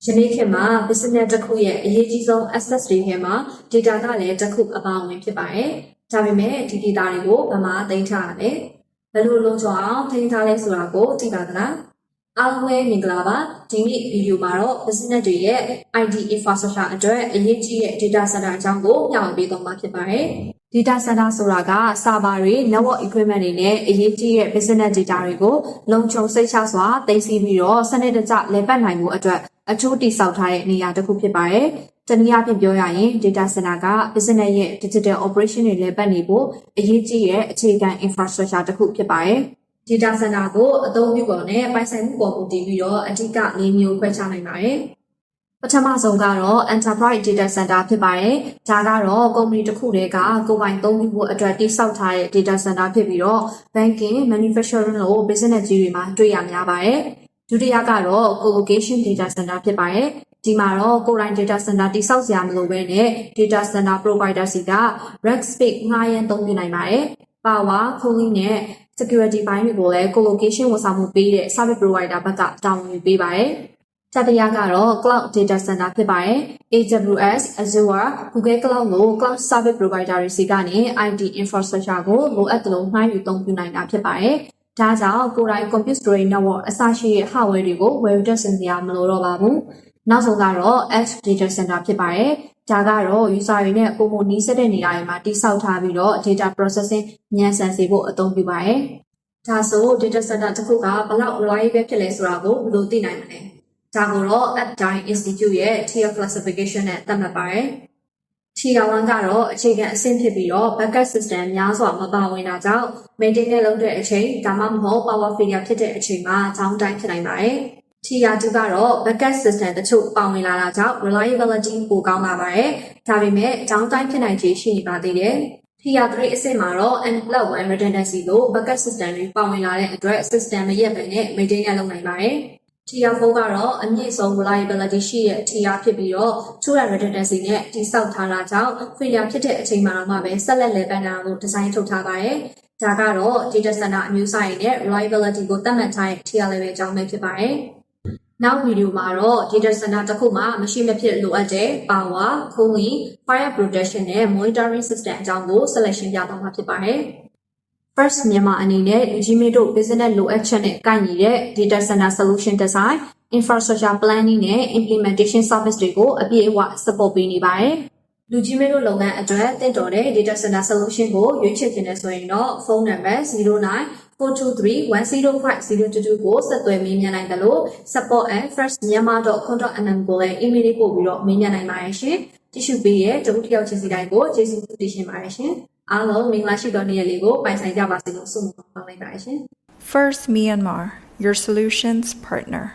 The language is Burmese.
ယနေ့ခေတ်မှာ business တစ်ခုရဲ့အရေးကြီးဆုံး access တွေထဲမှာ data ကလည်းတစ်ခုအပါအဝင်ဖြစ်ပါတယ်။ဒါပေမဲ့ဒီ data တွေကိုဘယ်မှာသိမ်းထားရလဲ။ဘယ်လိုလုံခြုံအောင်ထိန်းထားလဲဆိုတာကိုသိပါသလား။အားလုံးပဲမင်္ဂလာပါ။ဒီနေ့ဗီဒီယိုမှာတော့ business တွေရဲ့ IT infrastructure အတွက်အရေးကြီးတဲ့ data center အကြောင်းကိုမျှဝေပေးသွားမှာဖြစ်ပါတယ်။ data center ဆိုတာက server တွေ network equipment တွေနဲ့အရေးကြီးတဲ့ business data တွေကိုလုံခြုံစိတ်ချစွာသိမ်းဆည်းပြီးတော့စနစ်တကျလည်ပတ်နိုင်မှုအတွက်အထူးတည်ဆောက်ထားတဲ့နေရာတစ်ခုဖြစ်ပါတယ်။တနည်းအားဖြင့်ပြောရရင် data center က business ရဲ့ digital operation တွေလည်ပတ်နေဖို့အရေးကြီးတဲ့အခြေခံ infrastructure တစ်ခုဖြစ်ပါတယ်။ data center ကိုအသုံးပြုပုံနဲ့ပိုင်ဆိုင်မှုပေါ်မူတည်ပြီးတော့အဓိက၄မျိုးခွဲခြားနိုင်ပါတယ်။ပထမဆုံးကတော့ enterprise data center ဖြစ်ပါတယ်။ဒါကတော့ကုမ္ပဏီတစ်ခုတည်းကကိုယ်ပိုင်သုံးပြုဖို့အတွက်တည်ဆောက်ထားတဲ့ data center ဖြစ်ပြီးတော့ banking, manufacturing လို့ business ကြီးတွေမှာတွေ့ရများပါတယ်။ဒုတိယကတော့ co-location data center ဖြစ်ပါတယ်။ဒီမှာတော့ကိုယ်တိုင် data center တည်ဆောက်စရာမလိုဘဲနဲ့ data center provider စီက rack space ငှားရမ်းသုံးပြုနိုင်ပါတယ်။ power, cooling နဲ့ security ဘိုင်းတွေကိုလည်း co-location ဝန်ဆောင်မှုပေးတဲ့ service provider ဘက်ကတာဝန်ယူပေးပါတယ်။တတိယကတော့ cloud data center ဖြစ်ပါတယ်။ AWS, Azure, Google Cloud လို့ cloud service provider တွေစီကနေ IT infrastructure ကိုလိုအပ်သလိုနှိုင်းယူသုံးပြုနိုင်တာဖြစ်ပါတယ်။ဒါကြောင့်ကိုယ်တိုင် compute storage network အစရှိတဲ့ hardware တွေကိုဝယ်ယူတပ်ဆင်စရာမလိုတော့ပါဘူး။နောက်ဆုံးကတော့ edge data center ဖြစ်ပါတယ်။ဒါကတော့ user တွေနဲ့ပုံမှန်နီးစပ်တဲ့နေရာတွေမှာတည်ဆောက်ထားပြီးတော့ data processing မြန်ဆန်စေဖို့အသုံးပြုပါတယ်။ဒါဆို data center တစ်ခုကဘယ်လောက် reliable ဖြစ်လဲဆိုတာကိုဘယ်လိုသိနိုင်မလဲ။ဒါကိုတော့ Uptime Institute ရဲ့ tier classification နဲ့သတ်မှတ်ပါတယ်။ Tier 1ကတော့အခြေခံအဆင့်ဖြစ်ပြီးတော့ backup system များစွာမပါဝင်တာကြောင့် maintenance လုပ်တဲ့အချိန်ဒါမှမဟုတ် power failure ဖြစ်တဲ့အချိန်မှာ downtime ဖြစ်နိုင်ပါတယ်။ Tier 2ကတော့ backup system တချို့ပါဝင်လာတာကြောင့် reliability ပိုကောင်းလာပါတယ်။ဒါပေမဲ့ downtime ဖြစ်နိုင်ခြေရှိနေပါသေးတယ်။ Tier 3အဆင့်မှာတော့ N+1 redundancy လို့ backup system တွေပါဝင်လာတဲ့အတွက် system မရက်ပဲနဲ့ maintenance လုပ်နိုင်ပါတယ်။ Tier 4ကတော့အမြင့်ဆုံး reliability ရှိတဲ့ tier ဖြစ်ပြီးတော့ 200 redundancy နဲ့တည်ဆောက်ထားတာကြောင့် failure ဖြစ်တဲ့အချိန်မှာမှပဲဆက်လက်လည်ပတ်နိုင်အောင်ဒီဇိုင်းထုတ်ထားပါတယ်။ဒါကတော့ data center အမျိုးအစားတွေနဲ့ reliability ကိုသတ်မှတ်ထားတဲ့ tier level အကြောင်းပဲဖြစ်ပါတယ်။နောက်ဗီဒီယိုမှာတော့ data center တစ်ခုမှာမရှိမဖြစ်လိုအပ်တဲ့ power, cooling, fire protection နဲ့ monitoring system အကြောင်းကိုဆက်လက်ရှင်းပြသွားမှာဖြစ်ပါတယ်။ First မြန်မာအနေနဲ့လူကြီးမင်းတို့ business လိုအပ်ချက်နဲ့ကိုက်ညီတဲ့ data center solution design, infrastructure planning နဲ့ implementation service တွေကိုအပြည့်အဝ support ပေးနေပါတယ်။လူကြီးမင်းတို့လုပ်ငန်းအတွက်တင့်တော်တဲ့ data center solution ကိုရွေးချယ်ခြင်းနဲ့ဆိုရင်တော့ဖုန်းနံပါတ်0942310502ကိုဆက်သွယ်မေးမြန်းနိုင်တယ်လို့ support@firstmyanmar.com.nm ကိုလည်း email ပို့ပြီးတော့မေးမြန်းနိုင်ပါတယ်ရှင်။ကြည့်ရှုပေးတဲ့တဦးတစ်ယောက်ချင်းစီတိုင်းကိုကျေးဇူးတင်ရှင်ပါတယ်ရှင်။အားလုံးမင်္ဂလာရှိသောနေ့ရက်လေးကိုပိုင်ဆိုင်ကြပါစေလို့ဆုမွန်ကောင်းလိုက်ပါတယ်ရှင်။ First Myanmar, your solutions partner.